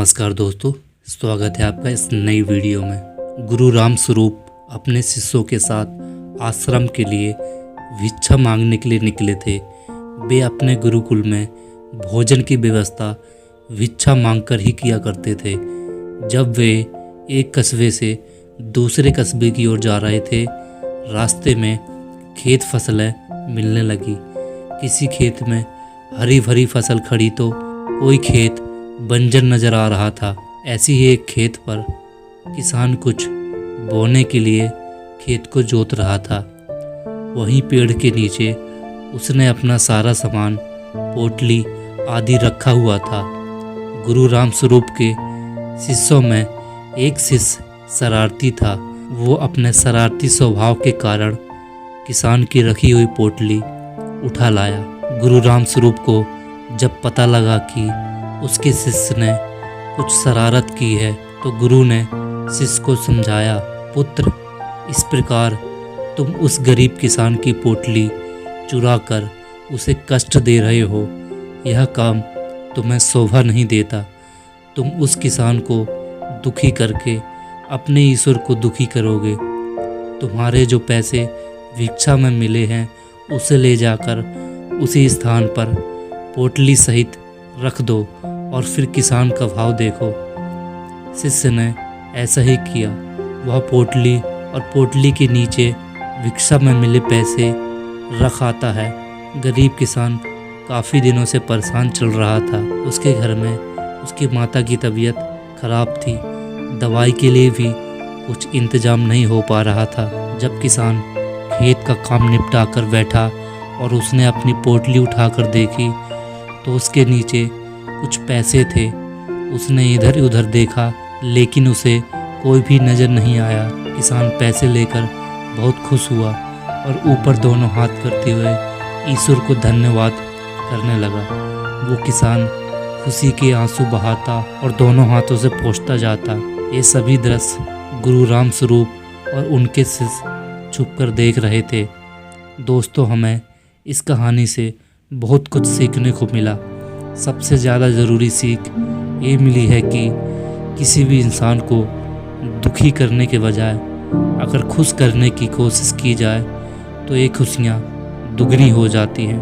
नमस्कार दोस्तों, स्वागत है आपका इस नई वीडियो में। गुरु राम स्वरूप अपने शिष्यों के साथ आश्रम के लिए भिक्षा मांगने के लिए निकले थे। वे अपने गुरुकुल में भोजन की व्यवस्था भिक्षा मांगकर ही किया करते थे। जब वे एक कस्बे से दूसरे कस्बे की ओर जा रहे थे, रास्ते में खेत फसलें मिलने लगी। किसी खेत में हरी भरी फसल खड़ी तो कोई खेत बंजर नजर आ रहा था। ऐसी ही एक खेत पर किसान कुछ बोने के लिए खेत को जोत रहा था। वहीं पेड़ के नीचे उसने अपना सारा सामान, पोटली आदि रखा हुआ था। गुरु राम स्वरूप के शिष्यों में एक शिष्य शरारती था। वो अपने शरारती स्वभाव के कारण किसान की रखी हुई पोटली उठा लाया। गुरु राम स्वरूप को जब पता लगा कि उसके शिष्य ने कुछ शरारत की है, तो गुरु ने शिष्य को समझाया, पुत्र, इस प्रकार तुम उस गरीब किसान की पोटली चुरा कर उसे कष्ट दे रहे हो। यह काम तुम्हें शोभा नहीं देता। तुम उस किसान को दुखी करके अपने ईश्वर को दुखी करोगे। तुम्हारे जो पैसे भिक्षा में मिले हैं, उसे ले जाकर उसी स्थान पर पोटली सहित रख दो और फिर किसान का भाव देखो। शिष्य ने ऐसा ही किया। वह पोटली और पोटली के नीचे भिक्षा में मिले पैसे रख आता है। गरीब किसान काफ़ी दिनों से परेशान चल रहा था। उसके घर में उसकी माता की तबीयत खराब थी। दवाई के लिए भी कुछ इंतजाम नहीं हो पा रहा था। जब किसान खेत का काम निपटा कर बैठा और उसने अपनी पोटली उठाकर देखी, तो उसके नीचे कुछ पैसे थे। उसने इधर उधर देखा, लेकिन उसे कोई भी नज़र नहीं आया। किसान पैसे लेकर बहुत खुश हुआ और ऊपर दोनों हाथ करते हुए ईश्वर को धन्यवाद करने लगा। वो किसान खुशी के आंसू बहाता और दोनों हाथों से पोंछता जाता। ये सभी दृश्य गुरु राम स्वरूप और उनके शिष्य छुपकर देख रहे थे। दोस्तों, हमें इस कहानी से बहुत कुछ सीखने को मिला। सबसे ज़्यादा ज़रूरी सीख ये मिली है कि किसी भी इंसान को दुखी करने के बजाय अगर खुश करने की कोशिश की जाए तो ये खुशियाँ दुगनी हो जाती हैं।